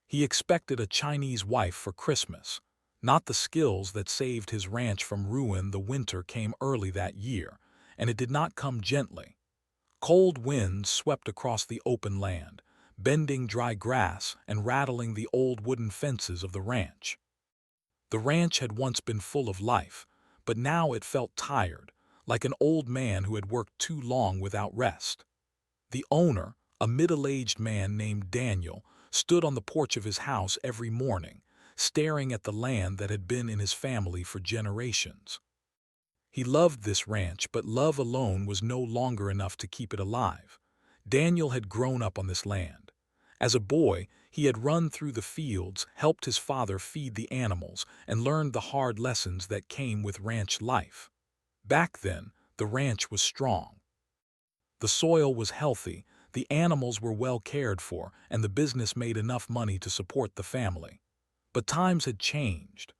He expected a Chinese wife for Christmas. Not the skills that saved his ranch from ruin. The winter came early that year, and it did not come gently. Cold winds swept across the open land, bending dry grass and rattling the old wooden fences of the ranch. The ranch had once been full of life, but now it felt tired, like an old man who had worked too long without rest. The owner, a middle-aged man named Daniel, stood on the porch of his house every morning, staring at the land that had been in his family for generations. He loved this ranch, but love alone was no longer enough to keep it alive. Daniel had grown up on this land. As a boy, he had run through the fields, helped his father feed the animals, and learned the hard lessons that came with ranch life. Back then, the ranch was strong. The soil was healthy, the animals were well cared for, and the business made enough money to support the family. But times had changed.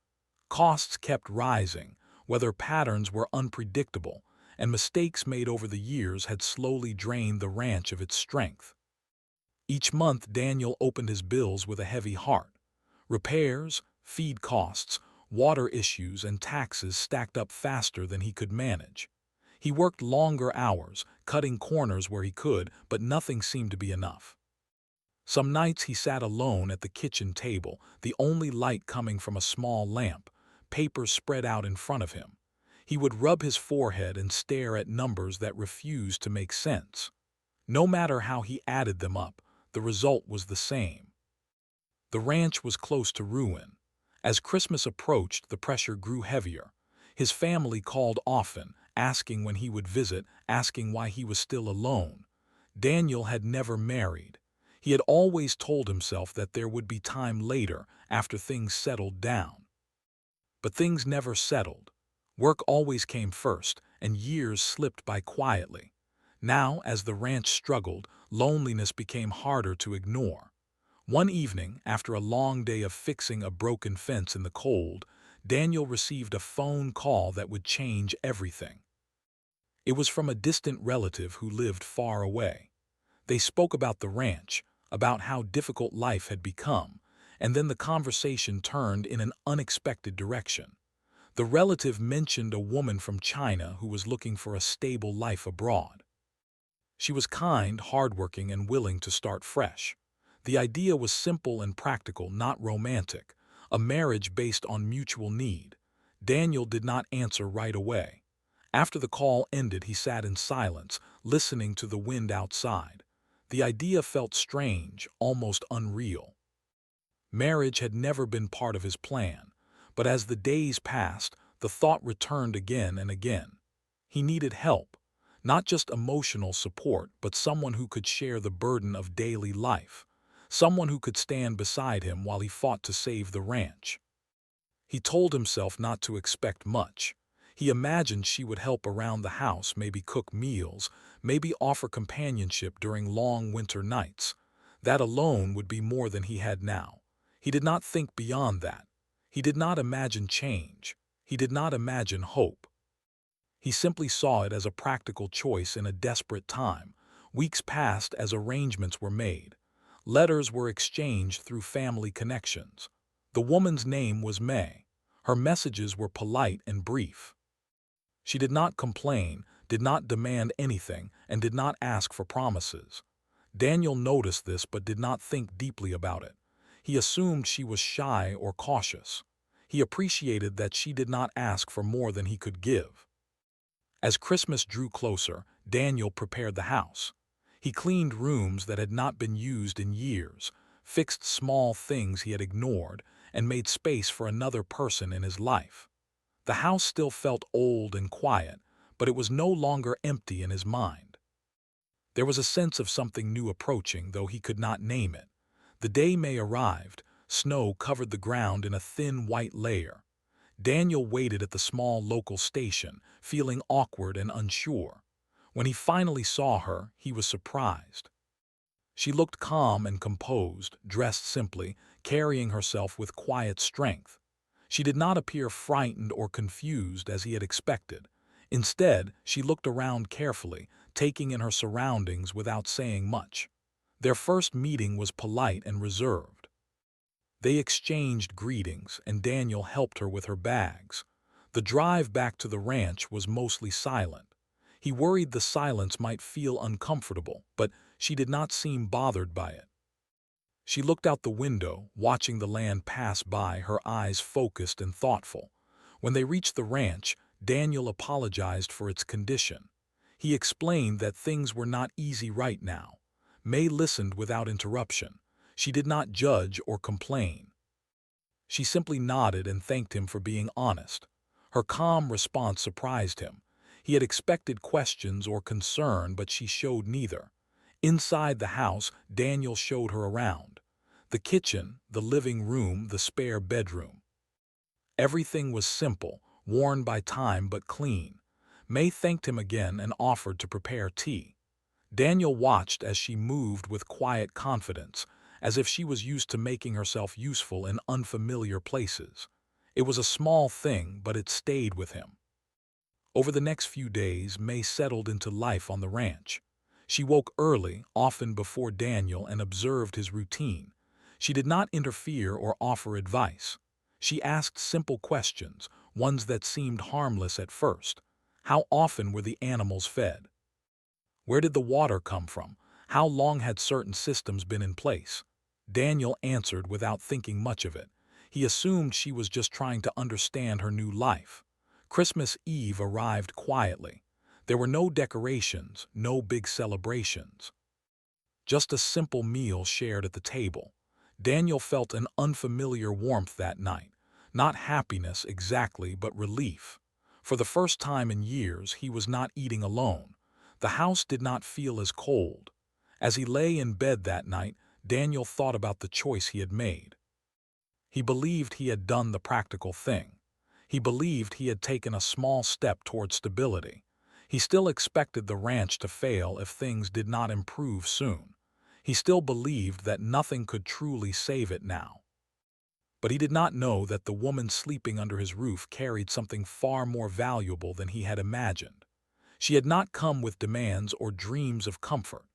Costs kept rising, weather patterns were unpredictable, and mistakes made over the years had slowly drained the ranch of its strength. Each month Daniel opened his bills with a heavy heart. Repairs, feed costs, water issues, and taxes stacked up faster than he could manage. He worked longer hours, cutting corners where he could, but nothing seemed to be enough. Some nights he sat alone at the kitchen table, the only light coming from a small lamp, papers spread out in front of him. He would rub his forehead and stare at numbers that refused to make sense. No matter how he added them up, the result was the same. The ranch was close to ruin. As Christmas approached, the pressure grew heavier. His family called often, asking when he would visit, asking why he was still alone. Daniel had never married. He had always told himself that there would be time later, after things settled down. But things never settled. Work always came first, and years slipped by quietly. Now, as the ranch struggled, loneliness became harder to ignore. One evening, after a long day of fixing a broken fence in the cold, Daniel received a phone call that would change everything. It was from a distant relative who lived far away. They spoke about the ranch, about how difficult life had become, and then the conversation turned in an unexpected direction. The relative mentioned a woman from China who was looking for a stable life abroad. She was kind, hardworking, and willing to start fresh. The idea was simple and practical, not romantic, a marriage based on mutual need. Daniel did not answer right away. After the call ended, he sat in silence, listening to the wind outside. The idea felt strange, almost unreal. Marriage had never been part of his plan, but as the days passed, the thought returned again and again. He needed help, not just emotional support, but someone who could share the burden of daily life, someone who could stand beside him while he fought to save the ranch. He told himself not to expect much. He imagined she would help around the house, maybe cook meals, maybe offer companionship during long winter nights. That alone would be more than he had now. He did not think beyond that. He did not imagine change. He did not imagine hope. He simply saw it as a practical choice in a desperate time. Weeks passed as arrangements were made. Letters were exchanged through family connections. The woman's name was May. Her messages were polite and brief. She did not complain, did not demand anything, and did not ask for promises. Daniel noticed this but did not think deeply about it. He assumed she was shy or cautious. He appreciated that she did not ask for more than he could give. As Christmas drew closer, Daniel prepared the house. He cleaned rooms that had not been used in years, fixed small things he had ignored, and made space for another person in his life. The house still felt old and quiet, but it was no longer empty in his mind. There was a sense of something new approaching, though he could not name it. The day May arrived. Snow covered the ground in a thin white layer. Daniel waited at the small local station, feeling awkward and unsure. When he finally saw her, he was surprised. She looked calm and composed, dressed simply, carrying herself with quiet strength. She did not appear frightened or confused as he had expected. Instead, she looked around carefully, taking in her surroundings without saying much. Their first meeting was polite and reserved. They exchanged greetings, and Daniel helped her with her bags. The drive back to the ranch was mostly silent. He worried the silence might feel uncomfortable, but she did not seem bothered by it. She looked out the window, watching the land pass by, her eyes focused and thoughtful. When they reached the ranch, Daniel apologized for its condition. He explained that things were not easy right now. May listened without interruption. She did not judge or complain. She simply nodded and thanked him for being honest. Her calm response surprised him. He had expected questions or concern, but she showed neither. Inside the house, Daniel showed her around. The kitchen, the living room, the spare bedroom. Everything was simple, worn by time but clean. May thanked him again and offered to prepare tea. Daniel watched as she moved with quiet confidence, as if she was used to making herself useful in unfamiliar places. It was a small thing, but it stayed with him. Over the next few days, May settled into life on the ranch. She woke early, often before Daniel, and observed his routine. She did not interfere or offer advice. She asked simple questions, ones that seemed harmless at first. How often were the animals fed? Where did the water come from? How long had certain systems been in place? Daniel answered without thinking much of it. He assumed she was just trying to understand her new life. Christmas Eve arrived quietly. There were no decorations, no big celebrations. Just a simple meal shared at the table. Daniel felt an unfamiliar warmth that night. Not happiness exactly, but relief. For the first time in years, he was not eating alone. The house did not feel as cold. As he lay in bed that night, Daniel thought about the choice he had made. He believed he had done the practical thing. He believed he had taken a small step toward stability. He still expected the ranch to fail if things did not improve soon. He still believed that nothing could truly save it now. But he did not know that the woman sleeping under his roof carried something far more valuable than he had imagined. She had not come with demands or dreams of comfort.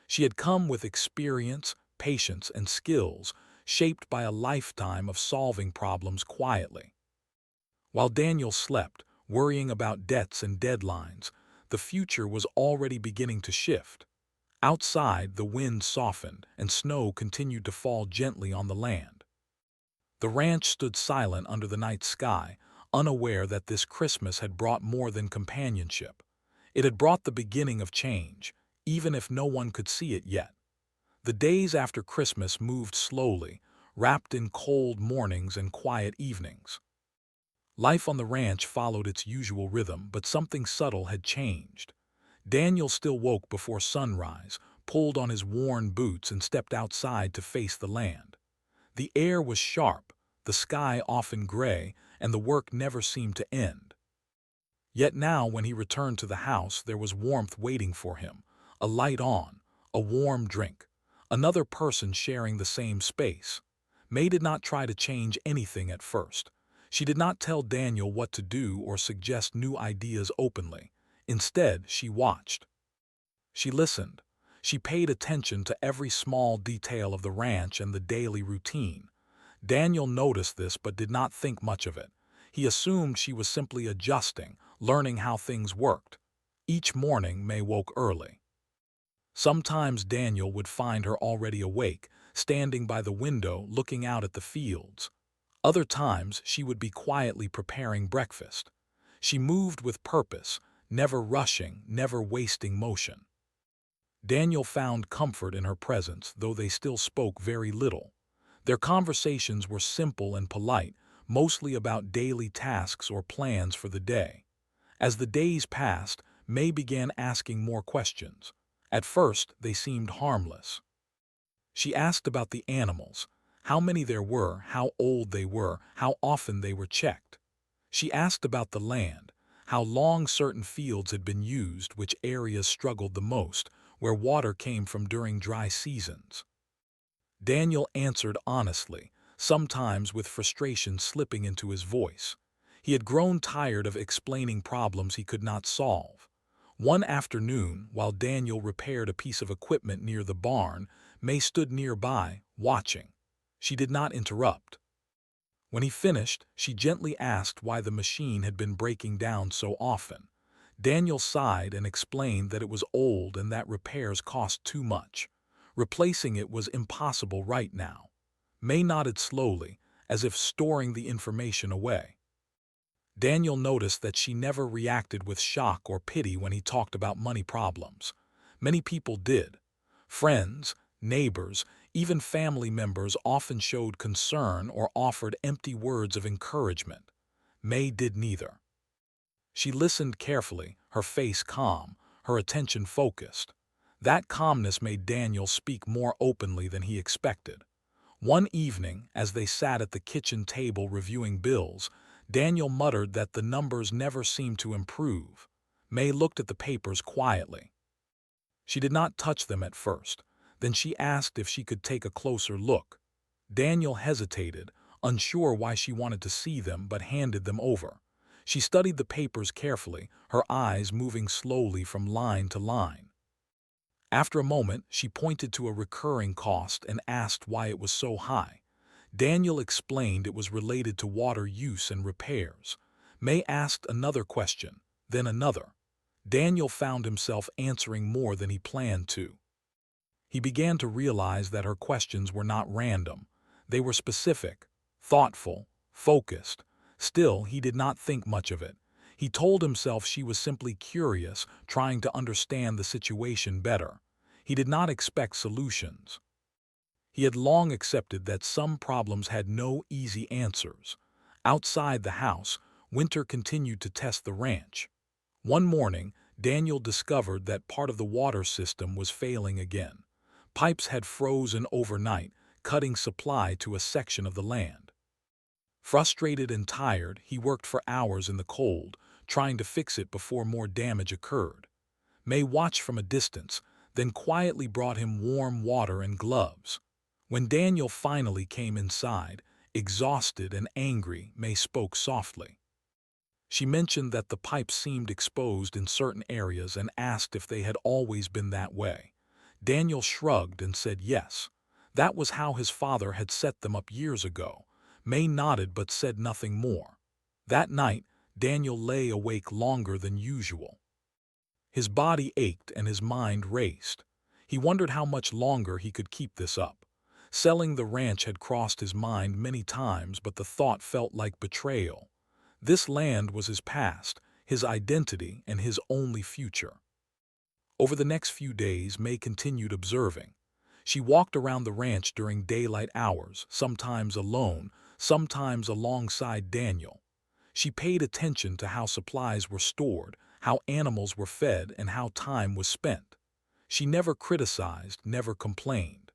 She had come with experience, patience, and skills shaped by a lifetime of solving problems quietly. While Daniel slept, worrying about debts and deadlines, the future was already beginning to shift. Outside, the wind softened and snow continued to fall gently on the land. The ranch stood silent under the night sky, unaware that this Christmas had brought more than companionship. It had brought the beginning of change, even if no one could see it yet. The days after Christmas moved slowly, wrapped in cold mornings and quiet evenings. Life on the ranch followed its usual rhythm, but something subtle had changed. Daniel still woke before sunrise, pulled on his worn boots, and stepped outside to face the land. The air was sharp, the sky often gray, and the work never seemed to end. Yet now, when he returned to the house, there was warmth waiting for him, a light on, a warm drink, another person sharing the same space. May did not try to change anything at first. She did not tell Daniel what to do or suggest new ideas openly. Instead, she watched. She listened. She paid attention to every small detail of the ranch and the daily routine. Daniel noticed this but did not think much of it. He assumed she was simply adjusting, learning how things worked. Each morning, May woke early. Sometimes Daniel would find her already awake, standing by the window looking out at the fields. Other times, she would be quietly preparing breakfast. She moved with purpose, never rushing, never wasting motion. Daniel found comfort in her presence, though they still spoke very little. Their conversations were simple and polite, mostly about daily tasks or plans for the day. As the days passed, May began asking more questions. At first, they seemed harmless. She asked about the animals, how many there were, how old they were, how often they were checked. She asked about the land, how long certain fields had been used, which areas struggled the most, where water came from during dry seasons. Daniel answered honestly, sometimes with frustration slipping into his voice. He had grown tired of explaining problems he could not solve. One afternoon, while Daniel repaired a piece of equipment near the barn, May stood nearby, watching. She did not interrupt. When he finished, she gently asked why the machine had been breaking down so often. Daniel sighed and explained that it was old and that repairs cost too much. Replacing it was impossible right now. May nodded slowly, as if storing the information away. Daniel noticed that she never reacted with shock or pity when he talked about money problems. Many people did. Friends, neighbors, even family members often showed concern or offered empty words of encouragement. May did neither. She listened carefully, her face calm, her attention focused. That calmness made Daniel speak more openly than he expected. One evening, as they sat at the kitchen table reviewing bills, Daniel muttered that the numbers never seemed to improve. May looked at the papers quietly. She did not touch them at first. Then she asked if she could take a closer look. Daniel hesitated, unsure why she wanted to see them, but handed them over. She studied the papers carefully, her eyes moving slowly from line to line. After a moment, she pointed to a recurring cost and asked why it was so high. Daniel explained it was related to water use and repairs. May asked another question, then another. Daniel found himself answering more than he planned to. He began to realize that her questions were not random. They were specific, thoughtful, focused. Still, he did not think much of it. He told himself she was simply curious, trying to understand the situation better. He did not expect solutions. He had long accepted that some problems had no easy answers. Outside the house, winter continued to test the ranch. One morning, Daniel discovered that part of the water system was failing again. Pipes had frozen overnight, cutting supply to a section of the land. Frustrated and tired, he worked for hours in the cold, trying to fix it before more damage occurred. May watched from a distance, then quietly brought him warm water and gloves. When Daniel finally came inside, exhausted and angry, May spoke softly. She mentioned that the pipes seemed exposed in certain areas and asked if they had always been that way. Daniel shrugged and said yes. That was how his father had set them up years ago. May nodded but said nothing more. That night, Daniel lay awake longer than usual. His body ached and his mind raced. He wondered how much longer he could keep this up. Selling the ranch had crossed his mind many times, but the thought felt like betrayal. This land was his past, his identity, and his only future. Over the next few days, May continued observing. She walked around the ranch during daylight hours, sometimes alone, sometimes alongside Daniel. She paid attention to how supplies were stored, how animals were fed, and how time was spent. She never criticized, never complained.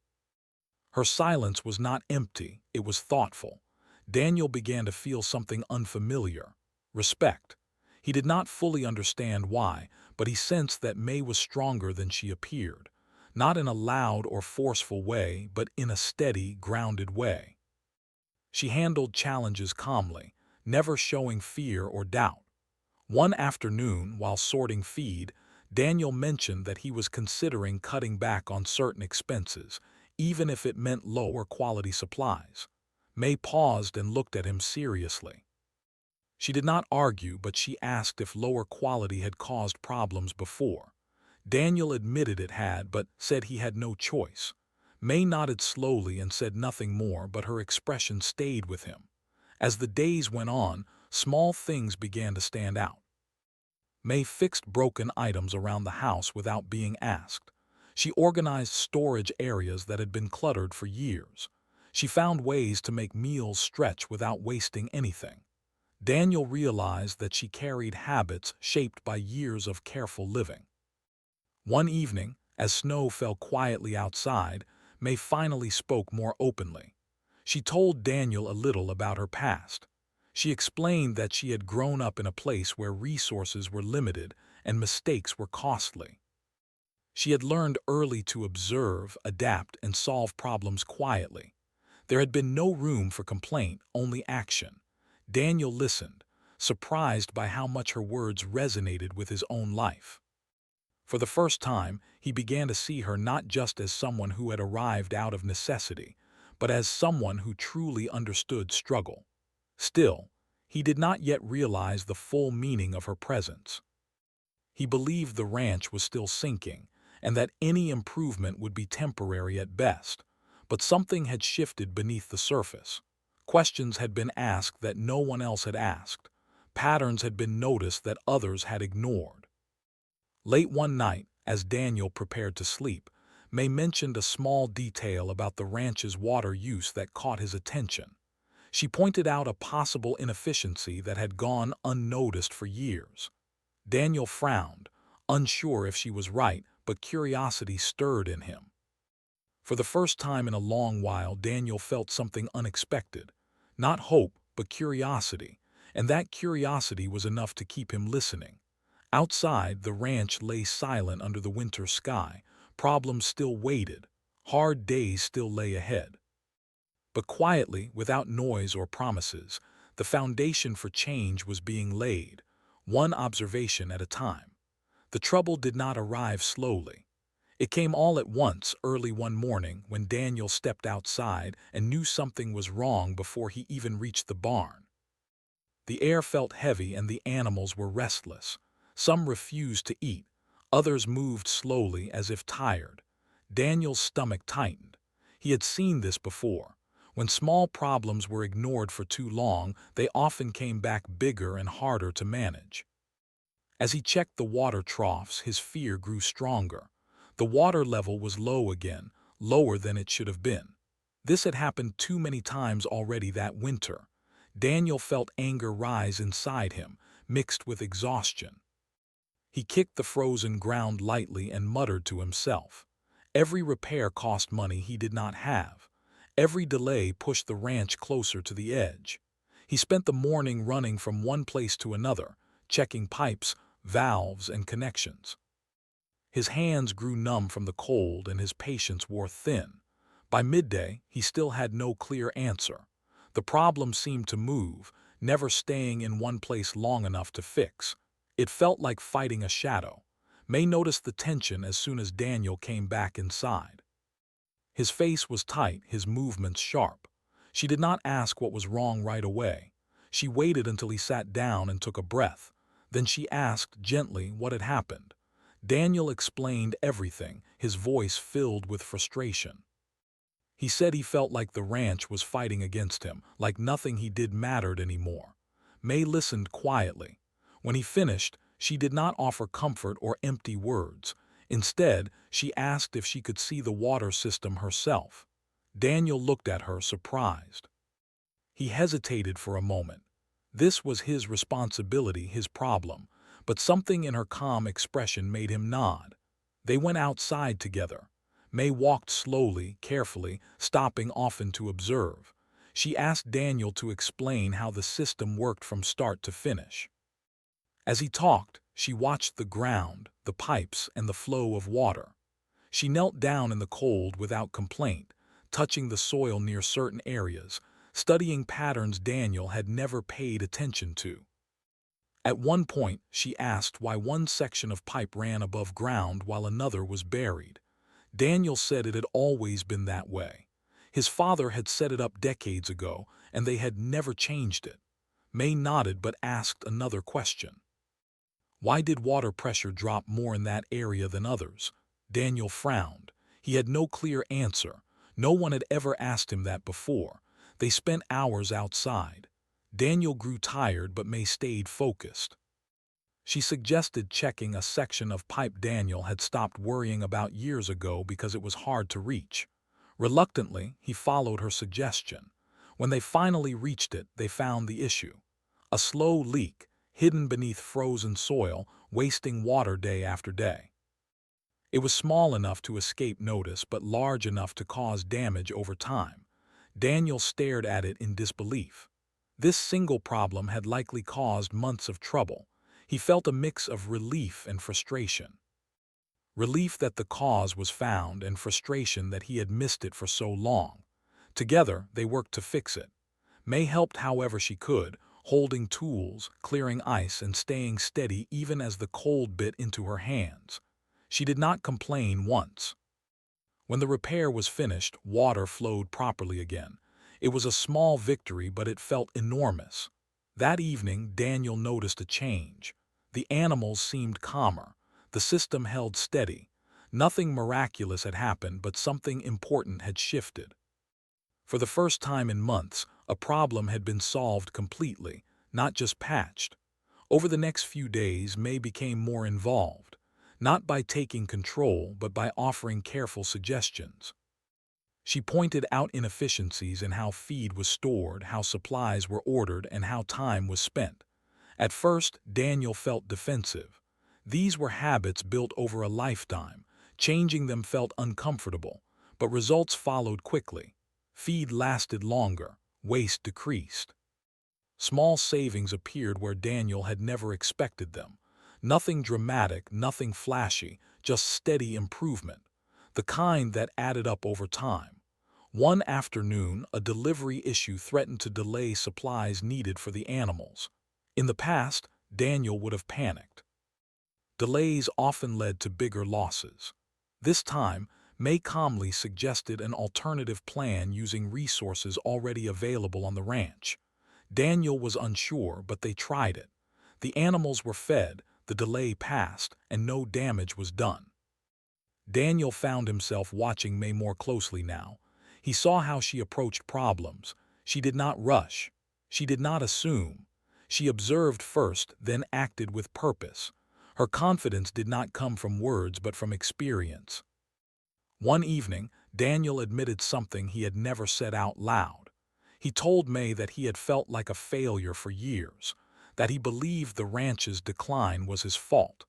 Her silence was not empty, it was thoughtful. Daniel began to feel something unfamiliar: respect. He did not fully understand why, but he sensed that May was stronger than she appeared, not in a loud or forceful way, but in a steady, grounded way. She handled challenges calmly, never showing fear or doubt. One afternoon, while sorting feed, Daniel mentioned that he was considering cutting back on certain expenses, even if it meant lower quality supplies. May paused and looked at him seriously. She did not argue, but she asked if lower quality had caused problems before. Daniel admitted it had, but said he had no choice. May nodded slowly and said nothing more, but her expression stayed with him. As the days went on, small things began to stand out. May fixed broken items around the house without being asked. She organized storage areas that had been cluttered for years. She found ways to make meals stretch without wasting anything. Daniel realized that she carried habits shaped by years of careful living. One evening, as snow fell quietly outside, May finally spoke more openly. She told Daniel a little about her past. She explained that she had grown up in a place where resources were limited and mistakes were costly. She had learned early to observe, adapt, and solve problems quietly. There had been no room for complaint, only action. Daniel listened, surprised by how much her words resonated with his own life. For the first time, he began to see her not just as someone who had arrived out of necessity, but as someone who truly understood struggle. Still, he did not yet realize the full meaning of her presence. He believed the ranch was still sinking, and that any improvement would be temporary at best. But something had shifted beneath the surface. Questions had been asked that no one else had asked. Patterns had been noticed that others had ignored. Late one night, as Daniel prepared to sleep, May mentioned a small detail about the ranch's water use that caught his attention. She pointed out a possible inefficiency that had gone unnoticed for years. Daniel frowned, unsure if she was right, but curiosity stirred in him. For the first time in a long while, Daniel felt something unexpected. Not hope, but curiosity, and that curiosity was enough to keep him listening. Outside, the ranch lay silent under the winter sky. Problems still waited. Hard days still lay ahead. But quietly, without noise or promises, the foundation for change was being laid, one observation at a time. The trouble did not arrive slowly. It came all at once early one morning when Daniel stepped outside and knew something was wrong before he even reached the barn. The air felt heavy and the animals were restless. Some refused to eat, others moved slowly as if tired. Daniel's stomach tightened. He had seen this before. When small problems were ignored for too long, they often came back bigger and harder to manage. As he checked the water troughs, his fear grew stronger. The water level was low again, lower than it should have been. This had happened too many times already that winter. Daniel felt anger rise inside him, mixed with exhaustion. He kicked the frozen ground lightly and muttered to himself. Every repair cost money he did not have. Every delay pushed the ranch closer to the edge. He spent the morning running from one place to another, checking pipes, valves, and connections. His hands grew numb from the cold and his patience wore thin. By midday, he still had no clear answer. The problem seemed to move, never staying in one place long enough to fix. It felt like fighting a shadow. May noticed the tension as soon as Daniel came back inside. His face was tight, his movements sharp. She did not ask what was wrong right away. She waited until he sat down and took a breath. Then she asked gently what had happened. Daniel explained everything, his voice filled with frustration. He said he felt like the ranch was fighting against him, like nothing he did mattered anymore. May listened quietly. When he finished, she did not offer comfort or empty words. Instead, she asked if she could see the water system herself. Daniel looked at her, surprised. He hesitated for a moment. This was his responsibility, his problem, but something in her calm expression made him nod. They went outside together. May walked slowly, carefully, stopping often to observe. She asked Daniel to explain how the system worked from start to finish. As he talked, she watched the ground, the pipes, and the flow of water. She knelt down in the cold without complaint, touching the soil near certain areas, studying patterns Daniel had never paid attention to. At one point, she asked why one section of pipe ran above ground while another was buried. Daniel said it had always been that way. His father had set it up decades ago, and they had never changed it. May nodded but asked another question. Why did water pressure drop more in that area than others? Daniel frowned. He had no clear answer. No one had ever asked him that before. They spent hours outside. Daniel grew tired but May stayed focused. She suggested checking a section of pipe Daniel had stopped worrying about years ago because it was hard to reach. Reluctantly, he followed her suggestion. When they finally reached it, they found the issue. A slow leak, hidden beneath frozen soil, wasting water day after day. It was small enough to escape notice but large enough to cause damage over time. Daniel stared at it in disbelief. This single problem had likely caused months of trouble. He felt a mix of relief and frustration. Relief that the cause was found and frustration that he had missed it for so long. Together, they worked to fix it. May helped however she could, holding tools, clearing ice, and staying steady even as the cold bit into her hands. She did not complain once. When the repair was finished, water flowed properly again. It was a small victory, but it felt enormous. That evening, Daniel noticed a change. The animals seemed calmer. The system held steady. Nothing miraculous had happened, but something important had shifted. For the first time in months, a problem had been solved completely, not just patched. Over the next few days, May became more involved, not by taking control, but by offering careful suggestions. She pointed out inefficiencies in how feed was stored, how supplies were ordered, and how time was spent. At first, Daniel felt defensive. These were habits built over a lifetime. Changing them felt uncomfortable, but results followed quickly. Feed lasted longer, waste decreased. Small savings appeared where Daniel had never expected them. Nothing dramatic, nothing flashy, just steady improvement, the kind that added up over time. One afternoon, a delivery issue threatened to delay supplies needed for the animals. In the past, Daniel would have panicked. Delays often led to bigger losses. This time, May calmly suggested an alternative plan using resources already available on the ranch. Daniel was unsure, but they tried it. The animals were fed, the delay passed, and no damage was done. Daniel found himself watching May more closely now. He saw how she approached problems. She did not rush. She did not assume. She observed first, then acted with purpose. Her confidence did not come from words but from experience. One evening, Daniel admitted something he had never said out loud. He told May that he had felt like a failure for years, that he believed the ranch's decline was his fault.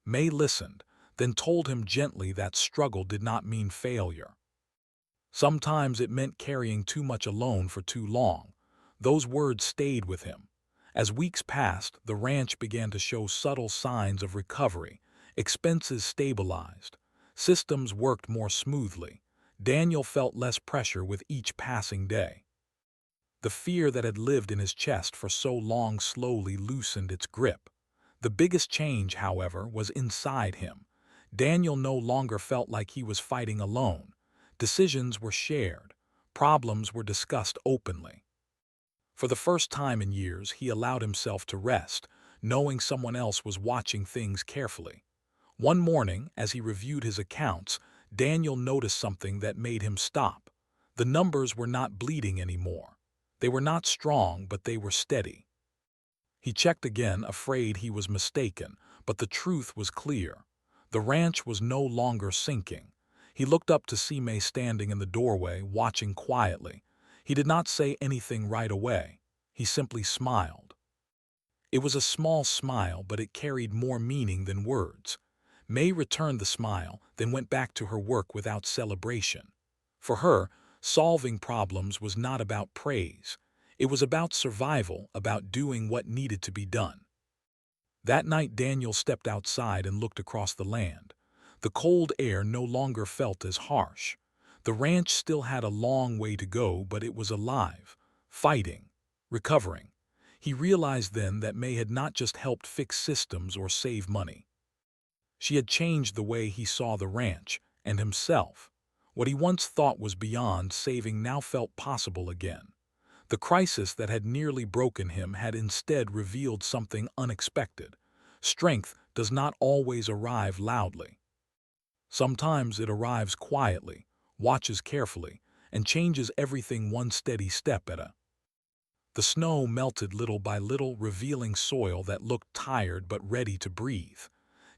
May listened, then told him gently that struggle did not mean failure. Sometimes it meant carrying too much alone for too long. Those words stayed with him. As weeks passed, the ranch began to show subtle signs of recovery. Expenses stabilized. Systems worked more smoothly. Daniel felt less pressure with each passing day. The fear that had lived in his chest for so long slowly loosened its grip. The biggest change, however, was inside him. Daniel no longer felt like he was fighting alone. Decisions were shared. Problems were discussed openly. For the first time in years, he allowed himself to rest, knowing someone else was watching things carefully. One morning, as he reviewed his accounts, Daniel noticed something that made him stop. The numbers were not bleeding anymore. They were not strong, but they were steady. He checked again, afraid he was mistaken, but the truth was clear. The ranch was no longer sinking. He looked up to see May standing in the doorway, watching quietly. He did not say anything right away. He simply smiled. It was a small smile, but it carried more meaning than words. May returned the smile, then went back to her work without celebration. For her, solving problems was not about praise. It was about survival, about doing what needed to be done. That night, Daniel stepped outside and looked across the land. The cold air no longer felt as harsh. The ranch still had a long way to go, but it was alive, fighting, recovering. He realized then that May had not just helped fix systems or save money. She had changed the way he saw the ranch and himself. What he once thought was beyond saving now felt possible again. The crisis that had nearly broken him had instead revealed something unexpected. Strength does not always arrive loudly. Sometimes it arrives quietly, watches carefully, and changes everything one steady step at a. The snow melted little by little, revealing soil that looked tired but ready to breathe.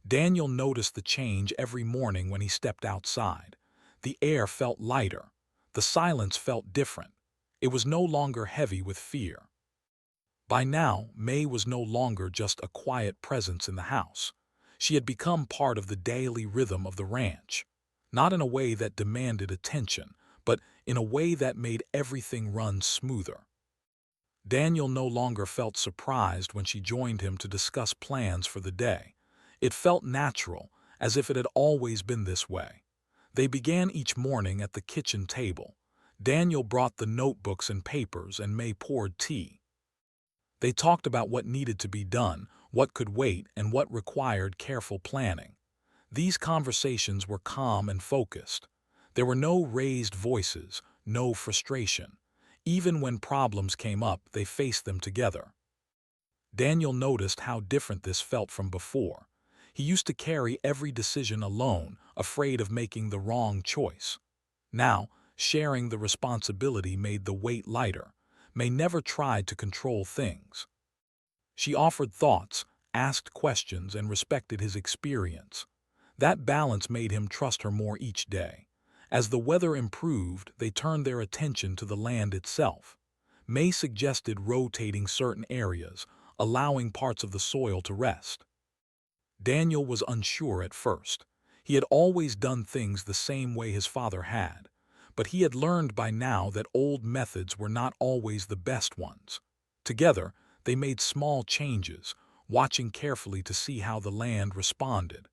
Daniel noticed the change every morning when he stepped outside. The air felt lighter. The silence felt different. It was no longer heavy with fear. By now, May was no longer just a quiet presence in the house. She had become part of the daily rhythm of the ranch, not in a way that demanded attention, but in a way that made everything run smoother. Daniel no longer felt surprised when she joined him to discuss plans for the day. It felt natural, as if it had always been this way. They began each morning at the kitchen table. Daniel brought the notebooks and papers, and May poured tea. They talked about what needed to be done, what could wait, and what required careful planning. These conversations were calm and focused. There were no raised voices, no frustration. Even when problems came up, they faced them together. Daniel noticed how different this felt from before. He used to carry every decision alone, afraid of making the wrong choice. Now, sharing the responsibility made the weight lighter. May never tried to control things. She offered thoughts, asked questions, and respected his experience. That balance made him trust her more each day. As the weather improved, they turned their attention to the land itself. May suggested rotating certain areas, allowing parts of the soil to rest. Daniel was unsure at first. He had always done things the same way his father had, but he had learned by now that old methods were not always the best ones. Together, they made small changes, watching carefully to see how the land responded.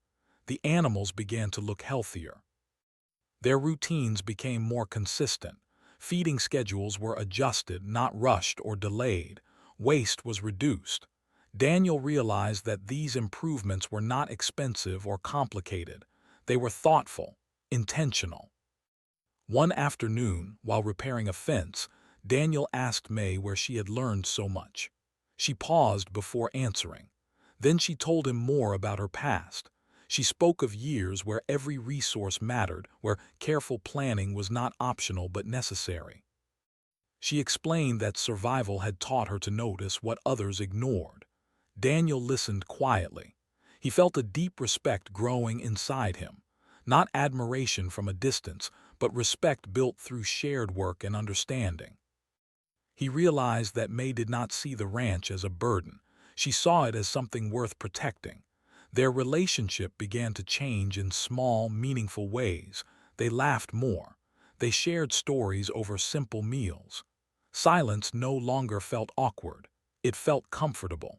The animals began to look healthier. Their routines became more consistent. Feeding schedules were adjusted, not rushed or delayed. Waste was reduced. Daniel realized that these improvements were not expensive or complicated. They were thoughtful, intentional. One afternoon, while repairing a fence, Daniel asked May where she had learned so much. She paused before answering. Then she told him more about her past. She spoke of years where every resource mattered, where careful planning was not optional but necessary. She explained that survival had taught her to notice what others ignored. Daniel listened quietly. He felt a deep respect growing inside him. Not admiration from a distance, but respect built through shared work and understanding. He realized that May did not see the ranch as a burden. She saw it as something worth protecting. Their relationship began to change in small, meaningful ways. They laughed more. They shared stories over simple meals. Silence no longer felt awkward. It felt comfortable.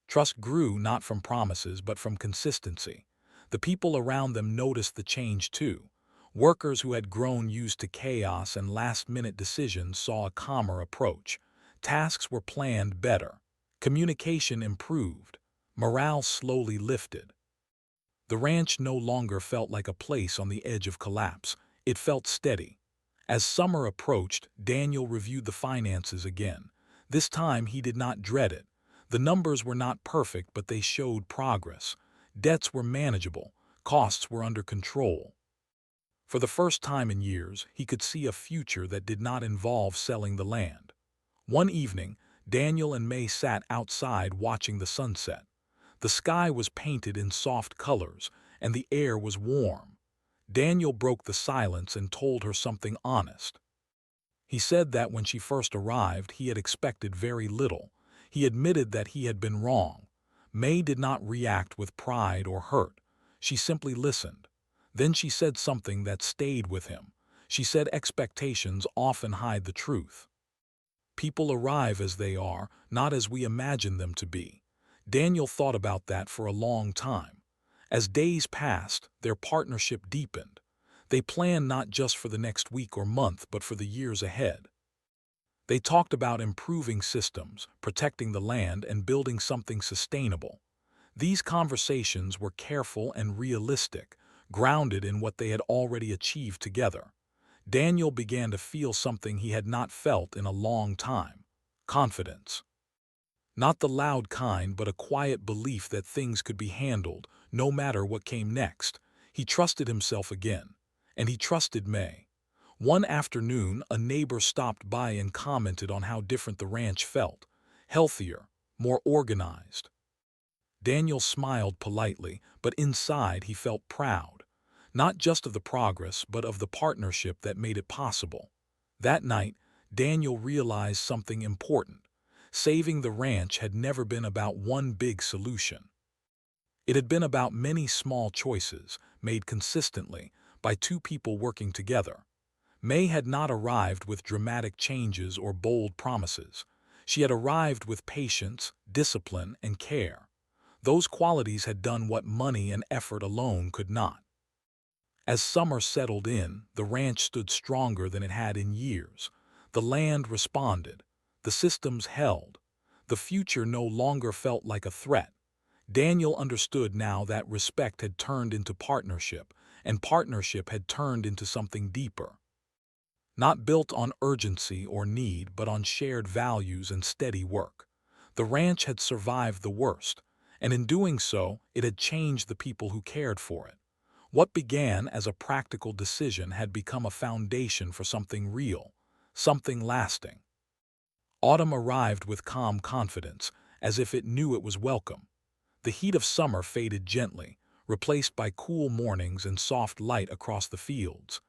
Trust grew not from promises but from consistency. The people around them noticed the change too. Workers who had grown used to chaos and last-minute decisions saw a calmer approach. Tasks were planned better. Communication improved. Morale slowly lifted. The ranch no longer felt like a place on the edge of collapse. It felt steady. As summer approached, Daniel reviewed the finances again. This time he did not dread it. The numbers were not perfect, but they showed progress. Debts were manageable. Costs were under control. For the first time in years, he could see a future that did not involve selling the land. One evening, Daniel and May sat outside watching the sunset. The sky was painted in soft colors, and the air was warm. Daniel broke the silence and told her something honest. He said that when she first arrived, he had expected very little. He admitted that he had been wrong. May did not react with pride or hurt. She simply listened. Then she said something that stayed with him. She said expectations often hide the truth. People arrive as they are, not as we imagine them to be. Daniel thought about that for a long time. As days passed, their partnership deepened. They planned not just for the next week or month, but for the years ahead. They talked about improving systems, protecting the land, and building something sustainable. These conversations were careful and realistic, grounded in what they had already achieved together. Daniel began to feel something he had not felt in a long time: confidence. Not the loud kind, but a quiet belief that things could be handled, no matter what came next. He trusted himself again, and he trusted May. One afternoon, a neighbor stopped by and commented on how different the ranch felt: healthier, more organized. Daniel smiled politely, but inside he felt proud, not just of the progress, but of the partnership that made it possible. That night, Daniel realized something important. Saving the ranch had never been about one big solution. It had been about many small choices, made consistently, by two people working together. May had not arrived with dramatic changes or bold promises. She had arrived with patience, discipline, and care. Those qualities had done what money and effort alone could not. As summer settled in, the ranch stood stronger than it had in years. The land responded. The systems held. The future no longer felt like a threat. Daniel understood now that respect had turned into partnership, and partnership had turned into something deeper. Not built on urgency or need, but on shared values and steady work. The ranch had survived the worst, and in doing so, it had changed the people who cared for it. What began as a practical decision had become a foundation for something real, something lasting. Autumn arrived with calm confidence, as if it knew it was welcome. The heat of summer faded gently, replaced by cool mornings and soft light across the fields.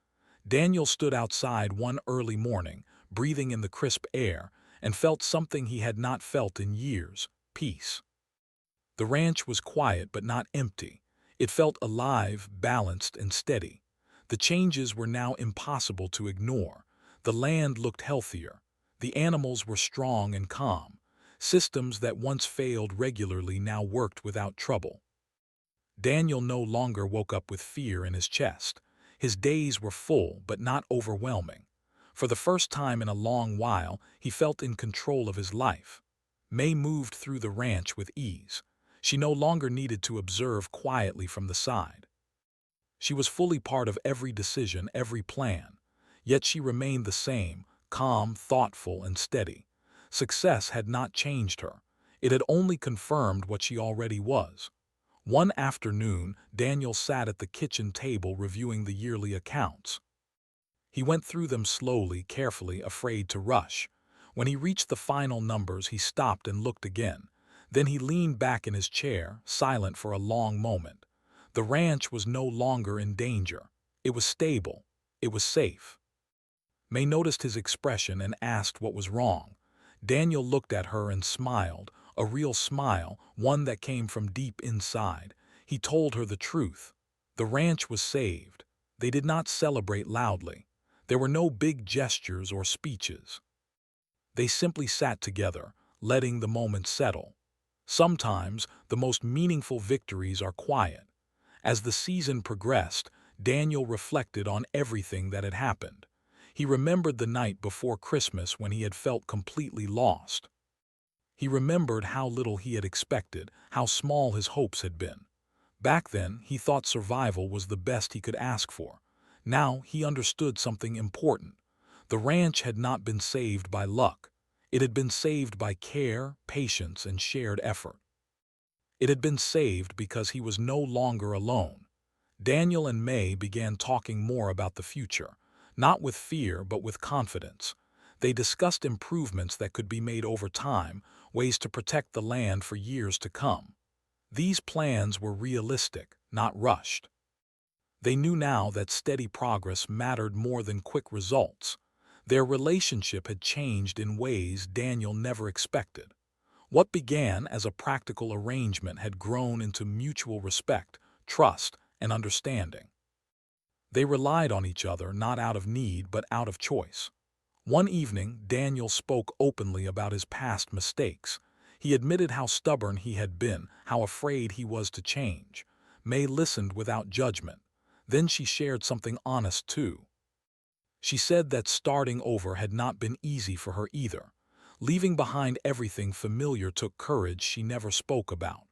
Daniel stood outside one early morning, breathing in the crisp air, and felt something he had not felt in years: peace. The ranch was quiet but not empty. It felt alive, balanced, and steady. The changes were now impossible to ignore. The land looked healthier. The animals were strong and calm. Systems that once failed regularly now worked without trouble. Daniel no longer woke up with fear in his chest. His days were full but not overwhelming. For the first time in a long while, he felt in control of his life. May moved through the ranch with ease. She no longer needed to observe quietly from the side. She was fully part of every decision, every plan. Yet she remained the same, calm, thoughtful, and steady. Success had not changed her. It had only confirmed what she already was. One afternoon, Daniel sat at the kitchen table reviewing the yearly accounts. He went through them slowly, carefully, afraid to rush. When he reached the final numbers, he stopped and looked again. Then he leaned back in his chair, silent for a long moment. The ranch was no longer in danger. It was stable. It was safe. May noticed his expression and asked what was wrong. Daniel looked at her and smiled, a real smile, one that came from deep inside. He told her the truth. The ranch was saved. They did not celebrate loudly. There were no big gestures or speeches. They simply sat together, letting the moment settle. Sometimes, the most meaningful victories are quiet. As the season progressed, Daniel reflected on everything that had happened. He remembered the night before Christmas when he had felt completely lost. He remembered how little he had expected, how small his hopes had been. Back then, he thought survival was the best he could ask for. Now, he understood something important. The ranch had not been saved by luck. It had been saved by care, patience, and shared effort. It had been saved because he was no longer alone. Daniel and May began talking more about the future, not with fear but with confidence. They discussed improvements that could be made over time, ways to protect the land for years to come. These plans were realistic, not rushed. They knew now that steady progress mattered more than quick results. Their relationship had changed in ways Daniel never expected. What began as a practical arrangement had grown into mutual respect, trust, and understanding. They relied on each other not out of need but out of choice. One evening, Daniel spoke openly about his past mistakes. He admitted how stubborn he had been, how afraid he was to change. May listened without judgment. Then she shared something honest too. She said that starting over had not been easy for her either. Leaving behind everything familiar took courage she never spoke about.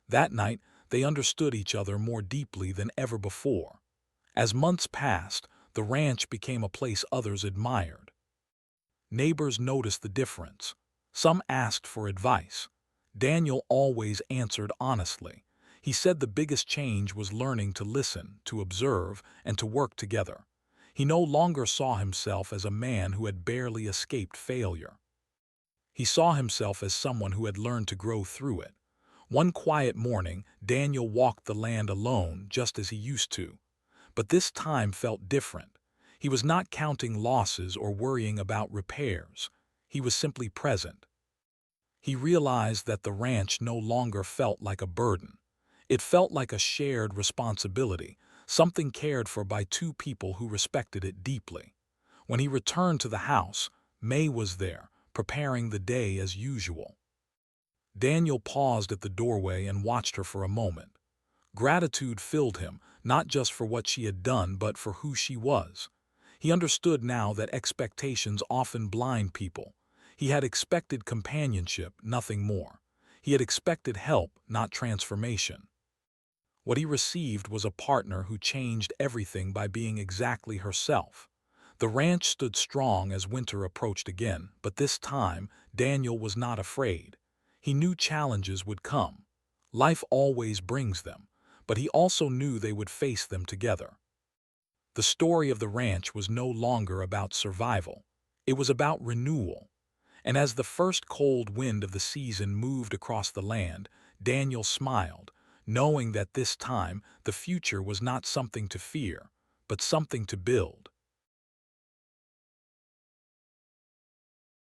That night, they understood each other more deeply than ever before. As months passed, the ranch became a place others admired. Neighbors noticed the difference. Some asked for advice. Daniel always answered honestly. He said the biggest change was learning to listen, to observe, and to work together. He no longer saw himself as a man who had barely escaped failure. He saw himself as someone who had learned to grow through it. One quiet morning, Daniel walked the land alone, just as he used to. But this time felt different. He was not counting losses or worrying about repairs. He was simply present. He realized that the ranch no longer felt like a burden. It felt like a shared responsibility, something cared for by two people who respected it deeply. When he returned to the house, May was there, preparing the day as usual. Daniel paused at the doorway and watched her for a moment. Gratitude filled him, not just for what she had done but for who she was. He understood now that expectations often blind people. He had expected companionship, nothing more. He had expected help, not transformation. What he received was a partner who changed everything by being exactly herself. The ranch stood strong as winter approached again, but this time Daniel was not afraid. He knew challenges would come. Life always brings them, but he also knew they would face them together. The story of the ranch was no longer about survival. It was about renewal. And as the first cold wind of the season moved across the land, Daniel smiled, knowing that this time the future was not something to fear, but something to build.